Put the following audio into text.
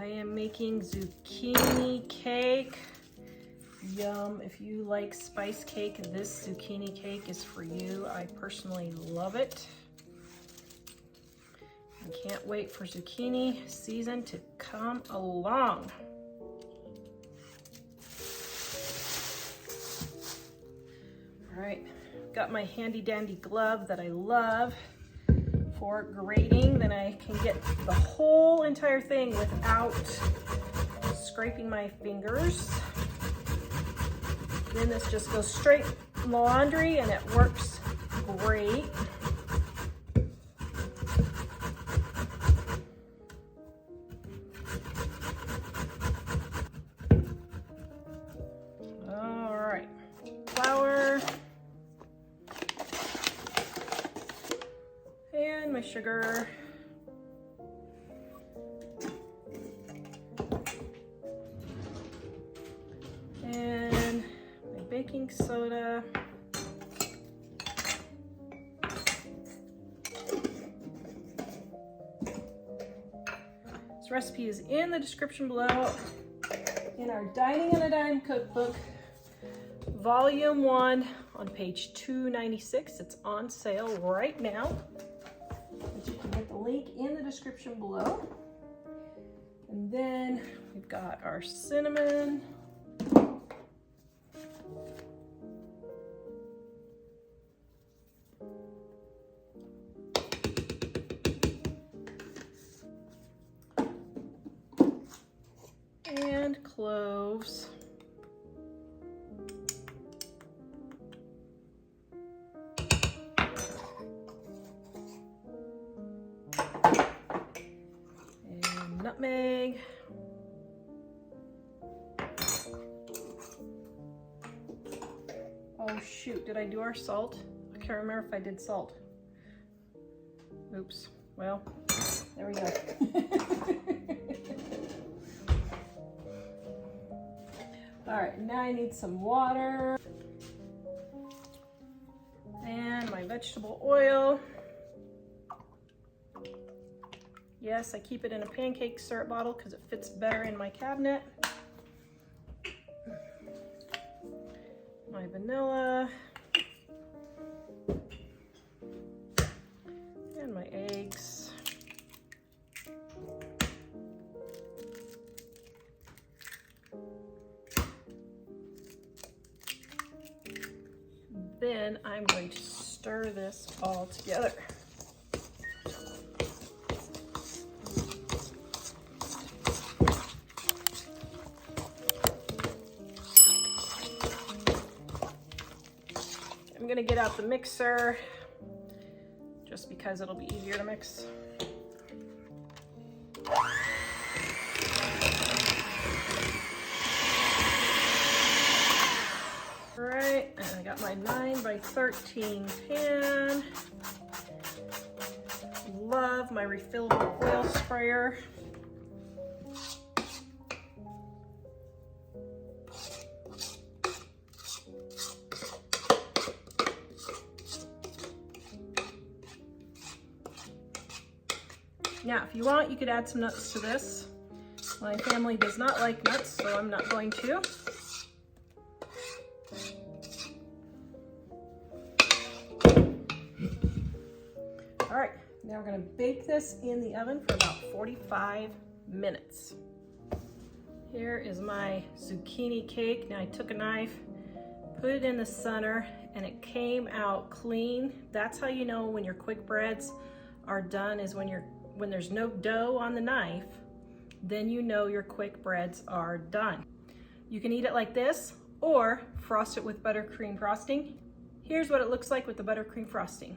I am making zucchini cake. Yum. If you like spice cake, this zucchini cake is for you. I personally love it. I can't wait for zucchini season to come along. All right, got my handy dandy glove that I love for grating. Then I can get the whole entire thing without scraping my fingers. Then this just goes straight in the laundry and it works great. All right, flour and my sugar. And my baking soda. This recipe is in the description below in our Dining on a Dime cookbook, volume 1 on page 296. It's on sale right now. But you can get the link in the description below. And then we've got our cinnamon. And cloves. And nutmeg. Oh shoot, did I do our salt? I can't remember if I did salt. Oops, well, there we go. All right, now I need some water and my vegetable oil. Yes, I keep it in a pancake syrup bottle because it fits better in my cabinet. My vanilla and my eggs. Then I'm going to stir this all together. I'm going to get out the mixer just because it'll be easier to mix. Alright, and I got my 9x13 pan. Love my refillable oil sprayer. Now, if you want, you could add some nuts to this. My family does not like nuts, so I'm not going to. All right, now we're gonna bake this in the oven for about 45 minutes. Here is my zucchini cake. Now I took a knife, put it in the center, and it came out clean. That's how you know when your quick breads are done, is when there's no dough on the knife, then you know your quick breads are done. You can eat it like this or frost it with buttercream frosting. Here's what it looks like with the buttercream frosting.